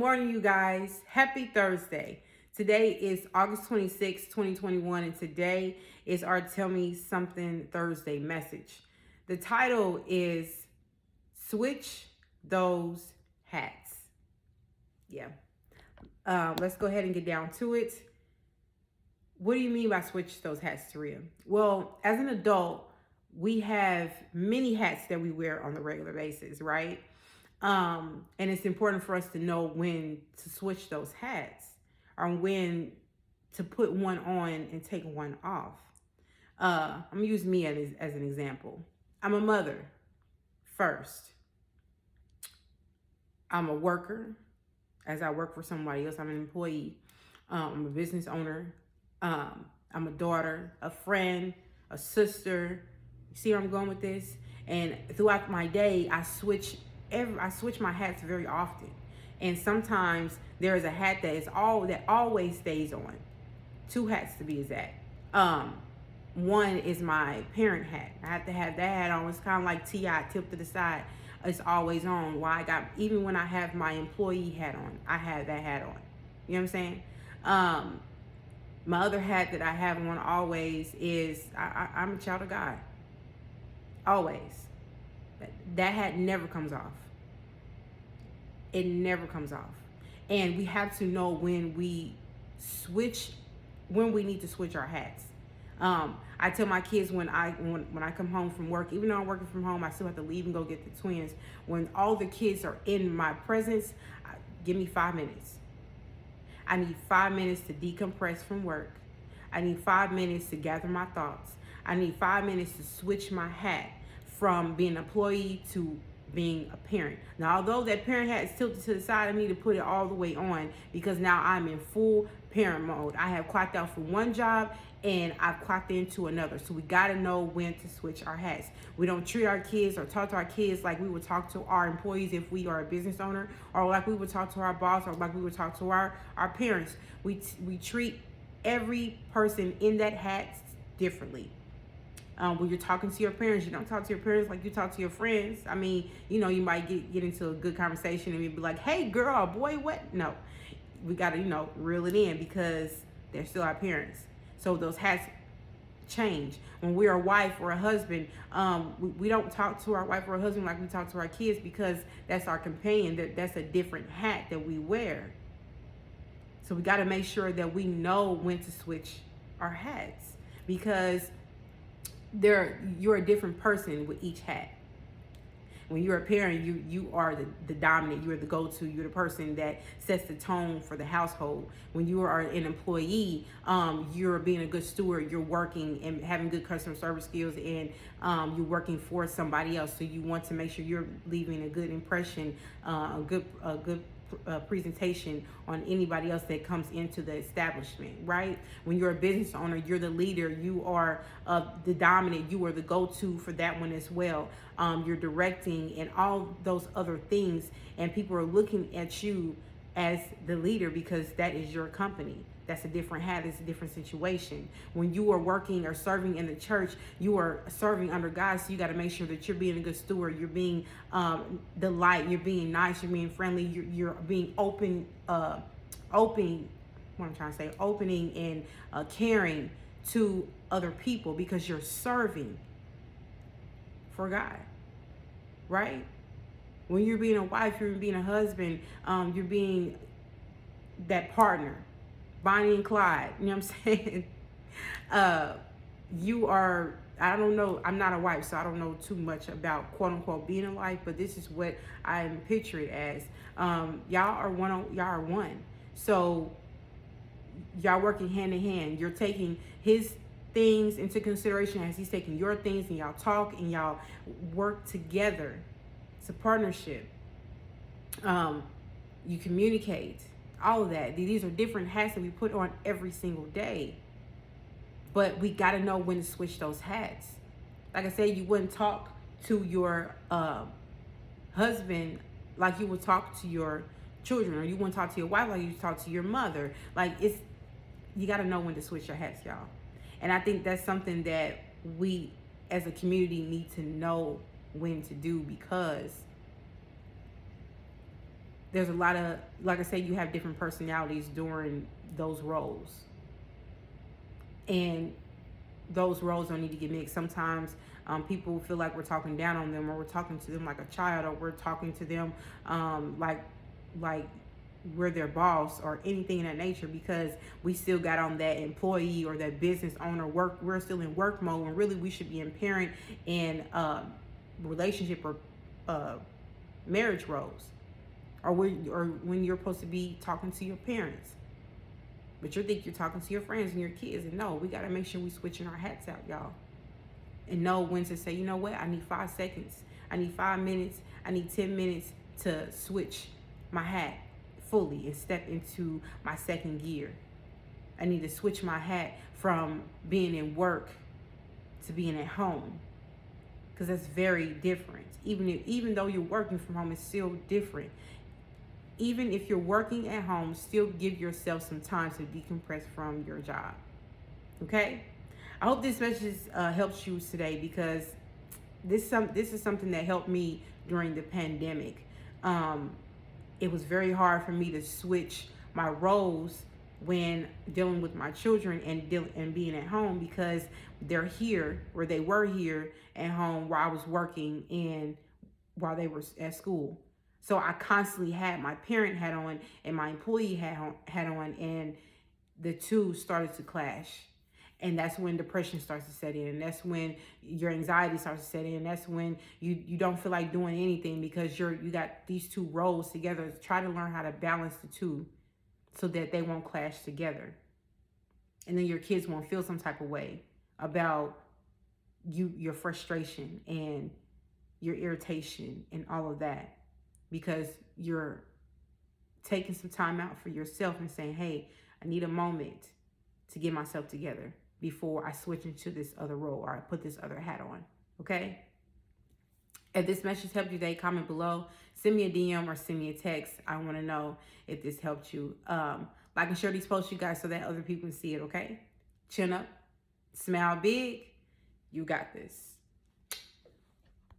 morning, you guys. Happy Thursday. Today is August 26, 2021, and today is our Tell Me Something Thursday message. The title is Switch Those Hats. Yeah. Let's go ahead and get down to it. What do you mean by switch those hats, Taria? Well, as an adult, we have many hats that we wear on a regular basis, right? And it's important for us to know when to switch those hats or when to put one on and take one off. I'm gonna use me as an example. I'm a mother first. I'm a worker, as I work for somebody else. I'm an employee. I'm a business owner. I'm a daughter, a friend, a sister. You see where I'm going with this? And throughout my day, I switch my hats very often. And sometimes there is a hat that always stays on. Two hats to be exact. One is my parent hat. I have to have that hat on. It's kind of like T.I. tipped to the side. It's always on. Even when I have my employee hat on, I have that hat on. You know what I'm saying? My other hat that I have on always is I'm a child of God. Always. That hat never comes off. It never comes off. And we have to know when we need to switch our hats. I tell my kids when I come home from work, even though I'm working from home, I still have to leave and go get the twins. When all the kids are in my presence, give me 5 minutes. I need 5 minutes to decompress from work. I need 5 minutes to gather my thoughts. I need 5 minutes to switch my hat from being an employee to being a parent. Now, although that parent hat is tilted to the side, I need to put it all the way on because now I'm in full parent mode. I have clocked out for one job and I've clocked into another. So we got to know when to switch our hats. We don't treat our kids or talk to our kids like we would talk to our employees if we are a business owner, or like we would talk to our boss, or like we would talk to our parents. We treat every person in that hat differently. When you're talking to your parents, you don't talk to your parents like you talk to your friends. I mean, you might get into a good conversation and you'd be like, hey, girl, boy, what? No, we got to, reel it in because they're still our parents. So those hats change. When we're a wife or a husband, we don't talk to our wife or a husband like we talk to our kids because that's our companion. That's a different hat that we wear. So we got to make sure that we know when to switch our hats because you're a different person with each hat. When you're a parent, you are the dominant, you're the go-to, you're the person that sets the tone for the household. When you are an employee, you're being a good steward, you're working and having good customer service skills, and you're working for somebody else. So you want to make sure you're leaving a good impression, a good presentation on anybody else that comes into the establishment, right? When you're a business owner, you're the leader, you are the dominant, you are the go-to for that one as well. You're directing and all those other things, and people are looking at you as the leader because that is your company. That's a different hat. It's a different situation. When you are working or serving in the church, you are serving under God. So you got to make sure that you're being a good steward. You're being the light. You're being nice. You're being friendly. You're being open. What I'm trying to say, opening and caring to other people because you're serving for God, right? When you're being a wife, you're being a husband. You're being that partner. Bonnie and Clyde, you know what I'm saying? You are, I don't know, I'm not a wife, so I don't know too much about quote unquote being a wife, but this is what I'm pictured as. Y'all are one. So y'all working hand in hand. You're taking his things into consideration as he's taking your things, and y'all talk and y'all work together. It's a partnership. You communicate. All of that. These are different hats that we put on every single day. But we got to know when to switch those hats. Like I said, you wouldn't talk to your husband like you would talk to your children, or you wouldn't talk to your wife like you talk to your mother. You got to know when to switch your hats, y'all. And I think that's something that we as a community need to know when to do because there's a lot of, like I said, you have different personalities during those roles. And those roles don't need to get mixed. Sometimes people feel like we're talking down on them, or we're talking to them like a child, or we're talking to them like we're their boss or anything in that nature, because we still got on that employee or that business owner work. We're still in work mode, and really we should be in parent and relationship or marriage roles, or when you're supposed to be talking to your parents. But you think you're talking to your friends and your kids. And no, we got to make sure we switching our hats out, y'all. And know when to say, you know what? I need 5 seconds. I need 5 minutes. I need 10 minutes to switch my hat fully and step into my second gear. I need to switch my hat from being in work to being at home. Because that's very different. Even though you're working from home, it's still different. Even if you're working at home, still give yourself some time to decompress from your job. Okay? I hope this message helps you today, because this is something that helped me during the pandemic. It was very hard for me to switch my roles when dealing with my children and being at home, because they're here, or they were here at home while I was working and while they were at school. So I constantly had my parent hat on and my employee hat on, and the two started to clash. And that's when depression starts to set in. And that's when your anxiety starts to set in. That's when you don't feel like doing anything, because you got these two roles together. Try to learn how to balance the two so that they won't clash together. And then your kids won't feel some type of way about your frustration and your irritation and all of that, because you're taking some time out for yourself and saying, hey, I need a moment to get myself together before I switch into this other role, or I put this other hat on. Okay? If this message helped you today, comment below. Send me a DM or send me a text. I want to know if this helped you. Like and share these posts, you guys, so that other people can see it, okay? Chin up. Smile big. You got this.